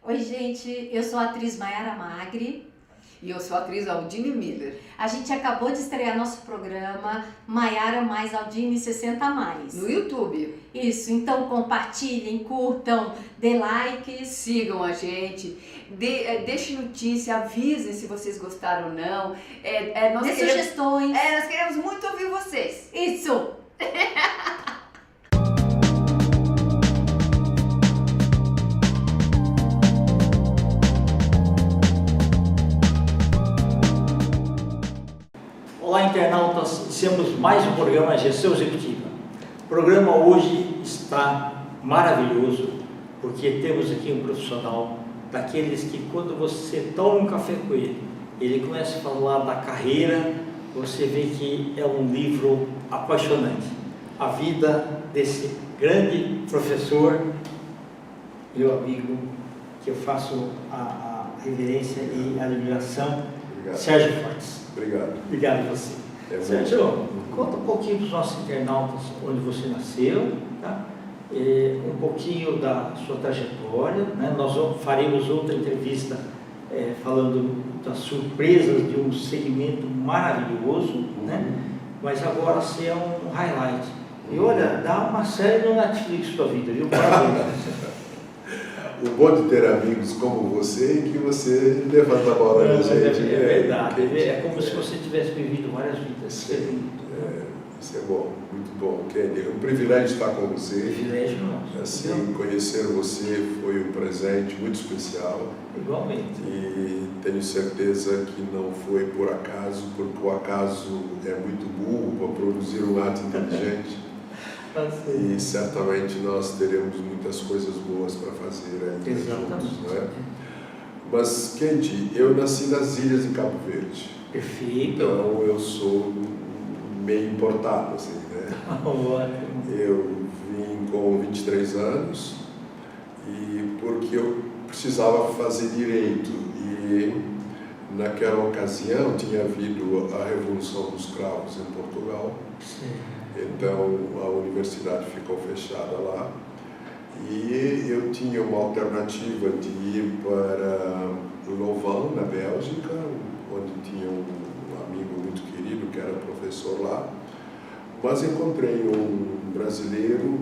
Oi, gente, eu sou a atriz Maiara Magri. E eu sou a atriz Aldine Miller. A gente acabou de estrear nosso programa Maiara mais Aldine 60 mais. No YouTube. Isso, então compartilhem, curtam, dê likes. Sigam a gente, deixem notícia, avisem se vocês gostaram ou não. Dê sugestões. Nós queremos muito ouvir vocês. Isso! Olá, internautas, iniciamos mais um programa Gestão Executiva. O programa hoje está maravilhoso, porque temos aqui um profissional daqueles que quando você toma um café com ele começa a falar da carreira, você vê que é um livro apaixonante. A vida desse grande professor, meu amigo, que eu faço a reverência e a admiração, Sérgio Fortes. Obrigado. Obrigado a você. Sérgio, conta um pouquinho para os nossos internautas onde você nasceu, tá? Um pouquinho da sua trajetória, né? Nós faremos outra entrevista falando das surpresas de um segmento maravilhoso, né? Mas agora você é um highlight. E olha, dá uma série no Netflix sua vida, viu? Parabéns. O bom de ter amigos como você é que você levanta a bola da gente. É verdade, é como se você tivesse vivido várias vidas. Sim, isso é bom, muito bom. É um privilégio estar com você. Privilégio nosso. Assim, conhecer você foi um presente muito especial. Igualmente. E tenho certeza que não foi por acaso, porque o acaso é muito burro para produzir um ato inteligente. E certamente nós teremos muitas coisas boas para fazer ainda juntos, não é? Mas, Kendi, eu nasci nas ilhas de Cabo Verde. Perfeito. Então eu sou meio importado, assim, né? Eu vim com 23 anos e porque eu precisava fazer direito e naquela ocasião tinha havido a Revolução dos Cravos em Portugal. Sim. Então a universidade ficou fechada lá e eu tinha uma alternativa de ir para Louvain, na Bélgica, onde tinha um amigo muito querido que era professor lá, mas encontrei um brasileiro,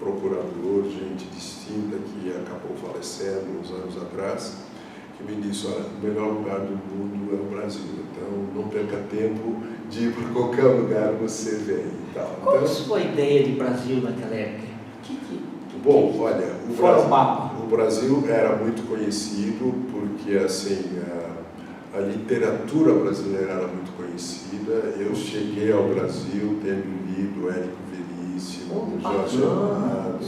procurador, gente distinta, que acabou falecendo uns anos atrás, que me disse: olha, o melhor lugar do mundo é o Brasil, então não perca tempo de ir para qualquer lugar você vem e tal. Qual a sua ideia de Brasil naquela época? Bom, olha, o Brasil era muito conhecido porque assim a literatura brasileira era muito conhecida. Eu cheguei ao Brasil tendo lido Érico Veríssimo, Jorge Amado,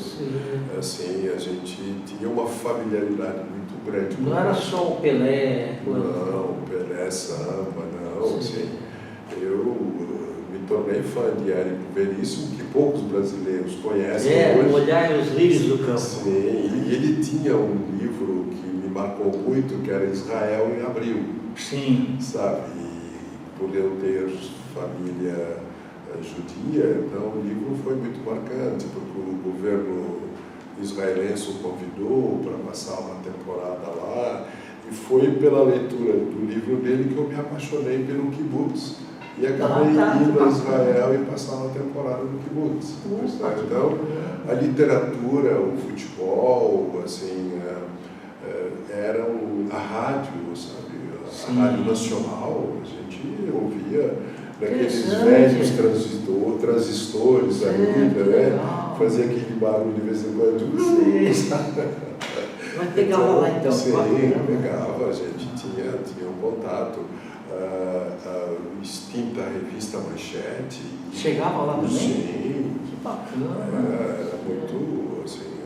assim, a gente tinha uma familiaridade muito grande. Não era só o Pelé? Não, Pelé, samba, não. Assim, eu me tornei fã de Érico Veríssimo, que poucos brasileiros conhecem hoje. Olhar os lírios do campo. Sim, e ele tinha um livro que me marcou muito, que era Israel em Abril. Sim. Sabe? E por eu ter família judia, então o livro foi muito marcante, porque o governo israelense o convidou para passar uma temporada lá, e foi pela leitura do livro dele que eu me apaixonei pelo kibbutz. E acabei indo a Israel e passar uma temporada no kibbutz. Então, a literatura, o futebol, assim, eram a rádio, sabe? A rádio nacional, a gente ouvia naqueles velhos transistores ainda, né? Fazia aquele barulho de vez em quando. Mas pegava lá então? Sim, pegava, a gente tinha um contato. A extinta revista Manchete. Chegava lá também? Sim. Que bacana. Era muito, assim,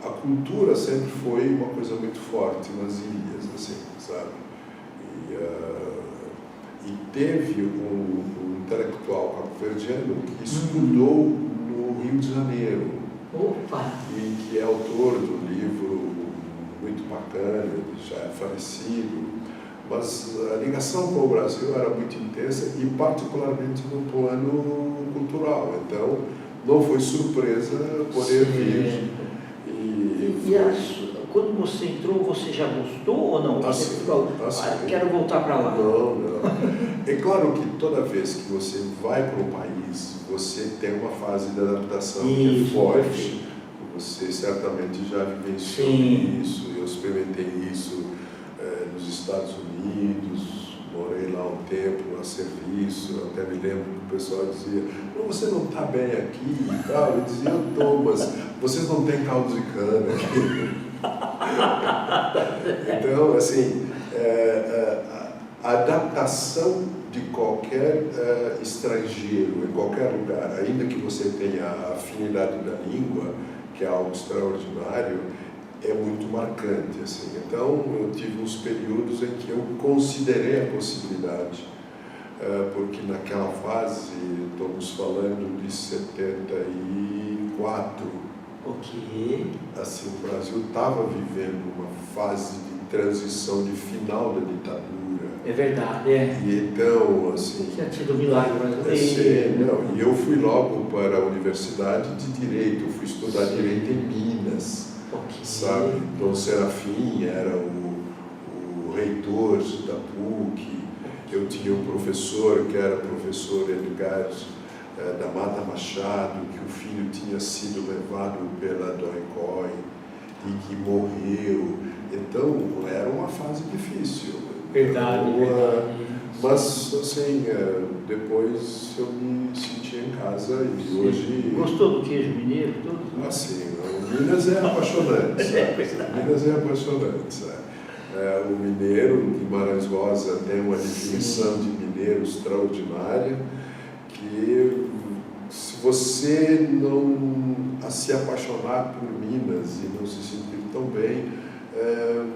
a cultura sempre foi uma coisa muito forte nas ilhas, assim, sabe? E teve um intelectual cabo-verdiano que estudou no Rio de Janeiro. Opa! E que é autor do livro muito bacana, já é falecido. Mas a ligação com o Brasil era muito intensa e particularmente no plano cultural. Então, não foi surpresa poder vir. E Quando você entrou, você já gostou ou não? Você falou, quero voltar para lá. Não. É claro que toda vez que você vai para um país, você tem uma fase de adaptação que é forte. Perfeito. Você certamente já vivenciou isso. Eu experimentei isso nos Estados Unidos, morei lá um tempo a serviço. Até me lembro que o pessoal dizia: você não está bem aqui e tal. Eu dizia: eu estou, mas vocês não têm caldo de cana aqui. Então, assim, a adaptação de qualquer estrangeiro em qualquer lugar, ainda que você tenha a afinidade da língua, que é algo extraordinário, é muito marcante, assim. Então, eu tive uns períodos em que eu considerei a possibilidade, porque naquela fase, estamos falando de 74, assim, o Brasil estava vivendo uma fase de transição de final da ditadura. É verdade, E então, assim... Tinha tido milagre brasileiro. E eu fui logo para a Universidade de Direito, eu fui estudar Direito em Minas, sabe? Dom Serafim era o reitor da PUC, eu tinha um professor que era professor Edgar da Mata Machado, que o filho tinha sido levado pela Doicoi e que morreu. Então, era uma fase difícil. Verdade. Mas, assim, depois eu me senti em casa e hoje... Gostou do queijo mineiro? Tudo? Assim, Minas é apaixonante, sabe? Minas é apaixonante, sabe? O mineiro, Guimarães Rosa tem uma definição de mineiro extraordinária, que se você não se apaixonar por Minas e não se sentir tão bem,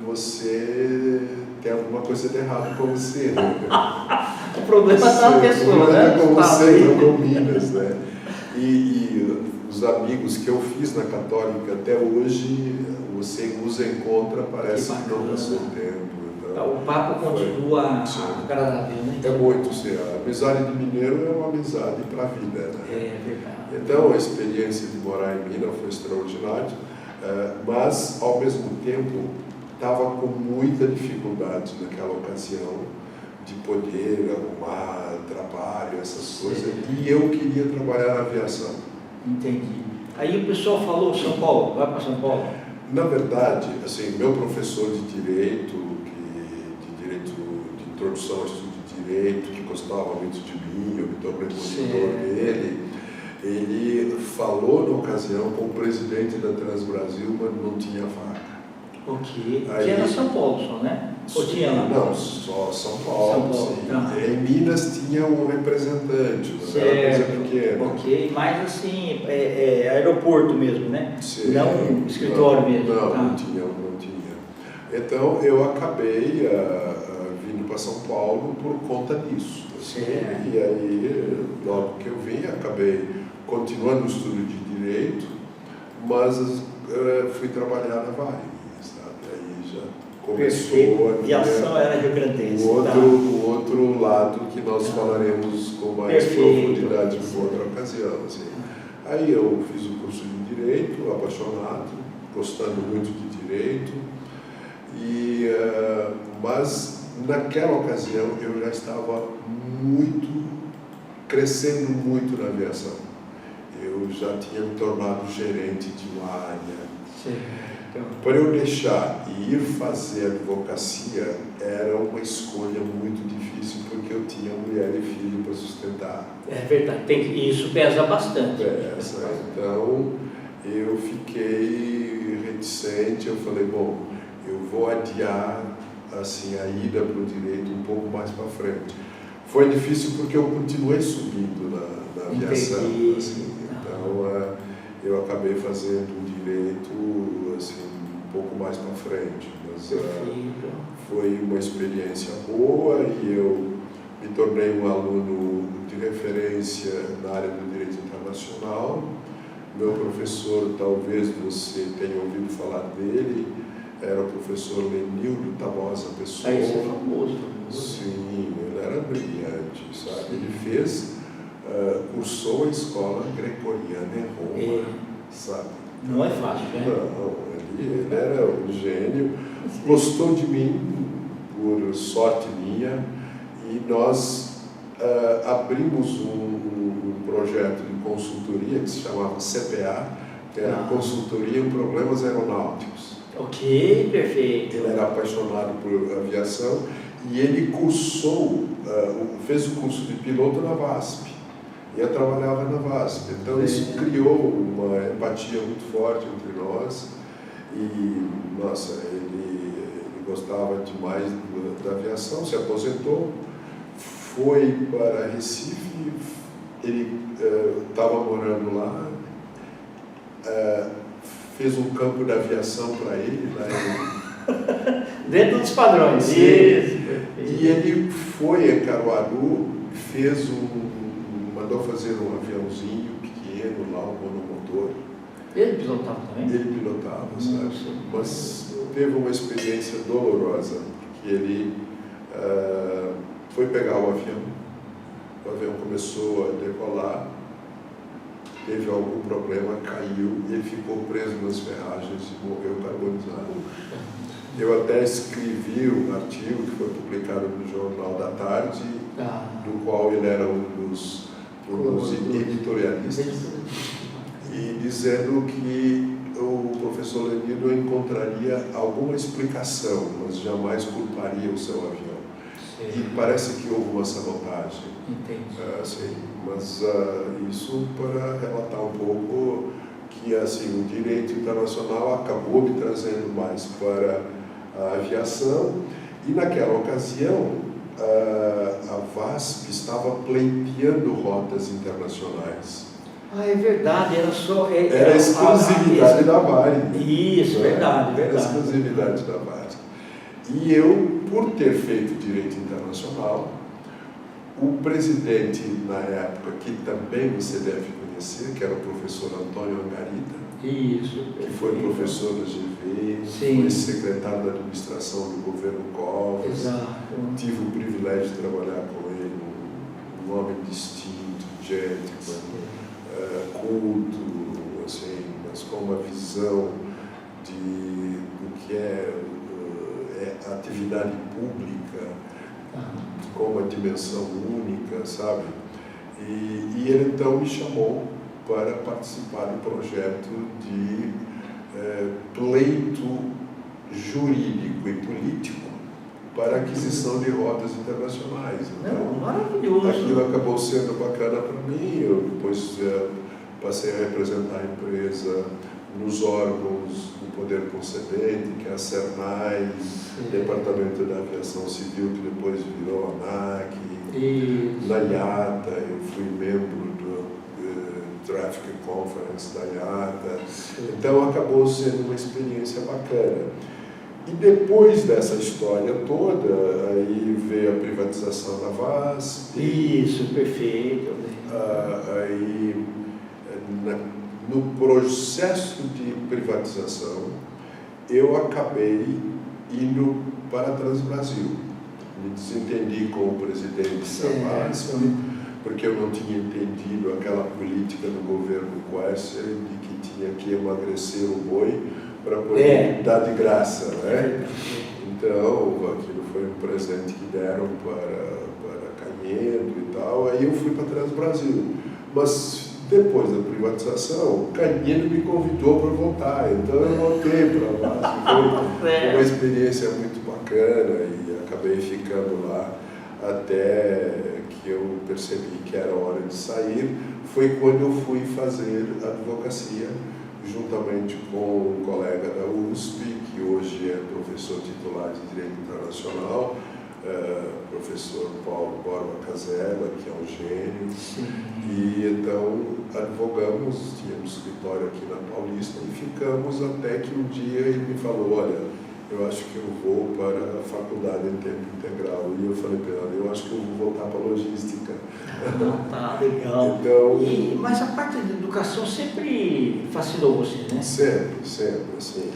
você tem alguma coisa de errado com você, né? O problema está na pessoa, né? Com você, não com Minas, né? E os amigos que eu fiz na Católica até hoje, você os encontra, parece que não passou tempo. Então, o papo continua agradável, né? É muito, sim. A amizade de mineiro é uma amizade para a vida, né? É verdade. Então, a experiência de morar em Minas foi extraordinária, mas, ao mesmo tempo, estava com muita dificuldade naquela ocasião de poder arrumar trabalho, essas coisas, e eu queria trabalhar na aviação. Entendi. Aí o pessoal falou: São Paulo, vai para São Paulo? Na verdade, assim, meu professor de direito, de introdução ao estudo de direito, que gostava muito de mim, eu me tornei monitor dele, ele falou na ocasião com o presidente da Transbrasil, mas não tinha vaga. Aí, que era São Paulo só, né? Ou tinha lá? Não, só São Paulo. São Paulo, tá. Em Minas tinha um representante, mas era coisa pequena. Mas assim, aeroporto mesmo, né? Não escritório mesmo. Não tinha. Então eu acabei vindo para São Paulo por conta disso. E aí, logo que eu vim, acabei continuando o estudo de Direito, mas fui trabalhar na Vale. Aí já começou a aviação era rio-grandense. O outro lado que nós falaremos com mais profundidade em outra ocasião. Assim. Aí eu fiz o curso de Direito, apaixonado, gostando muito de Direito, mas naquela ocasião eu já estava crescendo muito na aviação. Eu já tinha me tornado gerente de uma área. Para eu deixar e ir fazer advocacia era uma escolha muito difícil, porque eu tinha mulher e filho para sustentar. É verdade, isso pesa bastante. Então eu fiquei reticente, eu falei, bom, eu vou adiar assim, a ida para o direito um pouco mais para frente. Foi difícil porque eu continuei subindo na aviação. Assim, então eu acabei fazendo direito assim, um pouco mais para frente, mas foi uma experiência boa e eu me tornei um aluno de referência na área do direito internacional. Meu professor, talvez você tenha ouvido falar dele, era o professor Lenildo Tabosa Pessoa. Isso é famoso. Sim, ele era brilhante, sabe? Ele cursou a escola gregoriana em Roma, sabe? Não é fácil, né? Não, ele era um gênio, gostou de mim, por sorte minha, e nós abrimos um projeto de consultoria que se chamava CPA, que era Consultoria em Problemas Aeronáuticos. Ok, perfeito. Ele era apaixonado por aviação e ele cursou, fez o curso de piloto na VASP. E eu trabalhava na VASP. Então isso criou uma empatia muito forte entre nós. E, nossa, ele gostava demais da aviação, se aposentou, foi para Recife, ele estava morando lá, fez um campo de aviação para ele, lá Dentro dos padrões. Sim. E ele foi a Caruaru, mandou fazer um aviãozinho pequeno lá, um monomotor. Ele pilotava também? Ele pilotava, sabe? Mas teve uma experiência dolorosa, porque ele foi pegar o avião começou a decolar, teve algum problema, caiu, e ele ficou preso nas ferragens e morreu carbonizado. Eu até escrevi um artigo que foi publicado no Jornal da Tarde, do qual ele era um dos editorialistas, e dizendo que o professor Lenido encontraria alguma explicação, mas jamais culparia o seu avião. E parece que houve uma sabotagem. Entendi. Mas isso para relatar um pouco que assim, o direito internacional acabou me trazendo mais para a aviação, e naquela ocasião a VASP estava pleiteando rotas internacionais. É verdade, era a exclusividade da Varig. Isso, verdade. Era a exclusividade da Varig. E eu, por ter feito direito internacional, o presidente na época, que também você deve conhecer, que era o professor Antônio Angarita, que foi professor da GV, foi secretário da administração do governo Covas. Tive o privilégio de trabalhar com ele, um homem distinto, gentleman, culto, assim, mas com uma visão do que é a atividade pública, com uma dimensão única, sabe? E ele então me chamou para participar do projeto de pleito jurídico e político para aquisição de rotas internacionais. Então, maravilhoso. Aquilo acabou sendo bacana para mim. Eu depois passei a representar a empresa nos órgãos do poder concedente, que é a CERNAI, Departamento da Aviação Civil, que depois virou a ANAC. Na IATA, eu fui membro do Traffic Conference da IATA. Então acabou sendo uma experiência bacana. E depois dessa história toda, aí veio a privatização da VASP. Isso, perfeito. Aí, no processo de privatização, eu acabei indo para a Transbrasil. Me desentendi com o presidente da VASP, porque eu não tinha entendido aquela política do governo Quercia de que tinha que emagrecer o boi para poder dar de graça, né? Então, aquilo foi um presente que deram para Canedo e tal. Aí eu fui para Transbrasil. Mas depois da privatização, Canedo me convidou para voltar. Então eu voltei para lá. Foi uma experiência muito bacana e acabei ficando lá até que eu percebi que era hora de sair. Foi quando eu fui fazer advocacia, juntamente com um colega da USP, que hoje é professor titular de Direito Internacional, professor Paulo Borba Casella, que é um gênio. E então advogamos, tínhamos escritório aqui na Paulista e ficamos até que um dia ele me falou: olha, eu acho que eu vou para a faculdade em tempo integral. E eu falei para ele: eu acho que eu vou voltar para a logística. Tá, legal. Então, mas a parte de educação sempre fascinou você, né? Sempre, assim.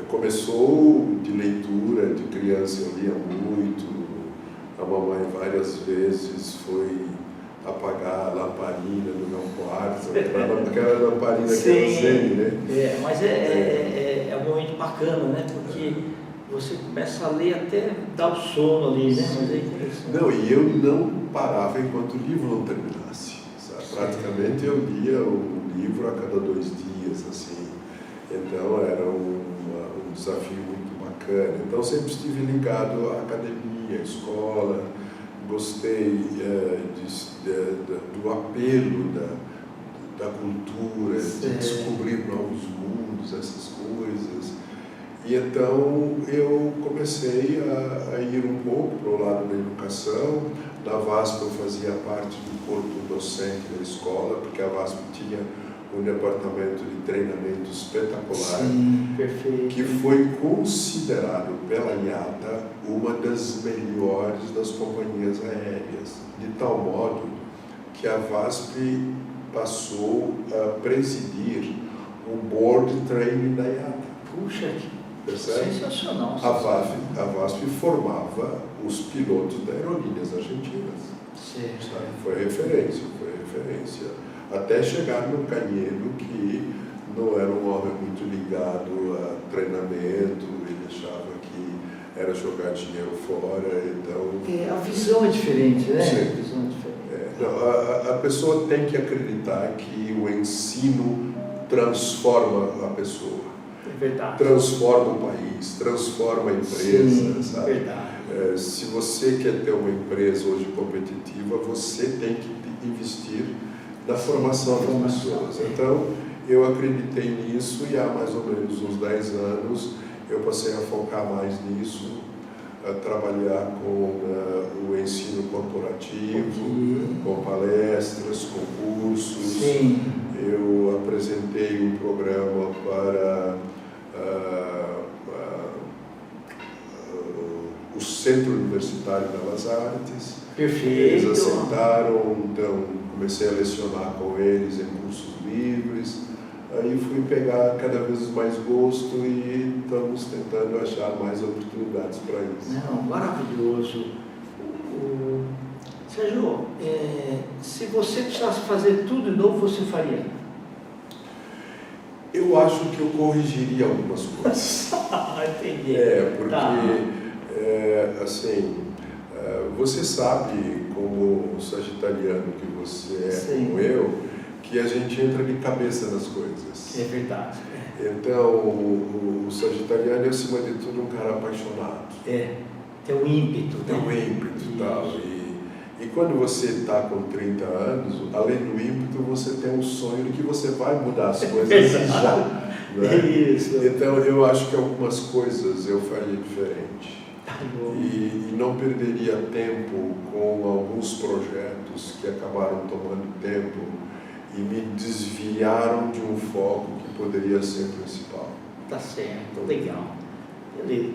Começou de leitura, de criança eu lia muito. A mamãe várias vezes foi apagar a lamparina do meu quarto, aquela lamparina querosene, né? Mas é um momento bacana, né? Porque você começa a ler até dar o sono ali, né? Mas é interessante. Não, e eu não parava enquanto o livro não terminasse. Sabe? Praticamente eu lia o livro a cada 2 dias, assim. Então era um desafio muito bacana. Então sempre estive ligado à academia, à escola. Gostei do apelo da cultura, de descobrir novos mundos, essas coisas. E então eu comecei a ir um pouco para o lado da educação. Na VASP eu fazia parte do corpo docente da escola, porque a VASP tinha um departamento de treinamento espetacular. Sim, perfeito. Que foi considerado pela IATA uma das melhores das companhias aéreas, de tal modo que a VASP passou a presidir o board training da IATA. Puxa, percebe? Sensacional. A VASP formava os pilotos da aerolíneas argentinas. Certo. Foi referência. Até chegar no Canedo, que não era um homem muito ligado a treinamento, ele achava que era jogar dinheiro fora, então... A visão é diferente, né? Sim. A visão é diferente. A pessoa tem que acreditar que o ensino transforma a pessoa. É verdade. Transforma o país, transforma a empresa, sim, sabe? Verdade. Se você quer ter uma empresa hoje competitiva, você tem que investir na formação das pessoas. Então, eu acreditei nisso e há mais ou menos uns 10 anos eu passei a focar mais nisso, a trabalhar com o ensino corporativo, com palestras, com cursos. Sim. Eu apresentei um programa para o Centro Universitário de Belas Artes. Perfeito. Eles aceitaram, então comecei a lecionar com eles em cursos livres. Aí fui pegar cada vez mais gosto e estamos tentando achar mais oportunidades para isso. Não, maravilhoso. Sérgio, se você precisasse fazer tudo de novo, você faria? Eu acho que eu corrigiria algumas coisas. Entendi. Porque, assim, você sabe, como sagitariano que você é, sim, como eu, que a gente entra de cabeça nas coisas. É verdade. Então, o sagitariano é, acima de tudo, um cara apaixonado. Tem um ímpeto. Tem um ímpeto e tal. E quando você está com 30 anos, além do ímpeto, você tem um sonho de que você vai mudar as coisas já. Né? Isso. Então, eu acho que algumas coisas eu faria diferente. E não perderia tempo com alguns projetos que acabaram tomando tempo e me desviaram de um foco que poderia ser principal. Tá certo, legal. Beleza.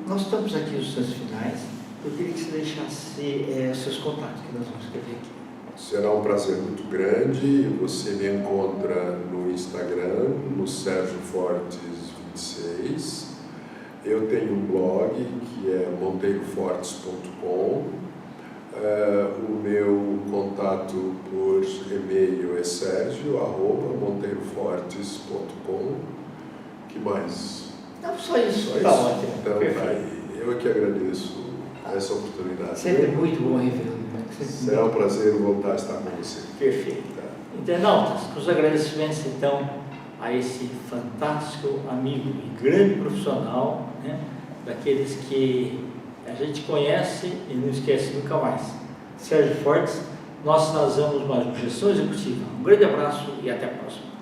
Nós estamos aqui nos seus finais. Eu queria que você deixasse seus contatos, que nós vamos escrever aqui. Será um prazer muito grande. Você me encontra no Instagram, no Sérgio Fortes 26. Eu tenho um blog que é monteirofortes.com. O meu contato por e-mail é sergio@monteirofortes.com. Que mais? Não, só isso. Tá ótimo. Então, eu é que agradeço essa oportunidade. Sempre muito bom revê-lo. Será um prazer voltar a estar com você. Perfeito. Internautas, os agradecimentos então a esse fantástico amigo e grande profissional, né, daqueles que a gente conhece e não esquece nunca mais. Sérgio Fortes, nós vamos mais uma Gestão Executiva. Um grande abraço e até a próxima.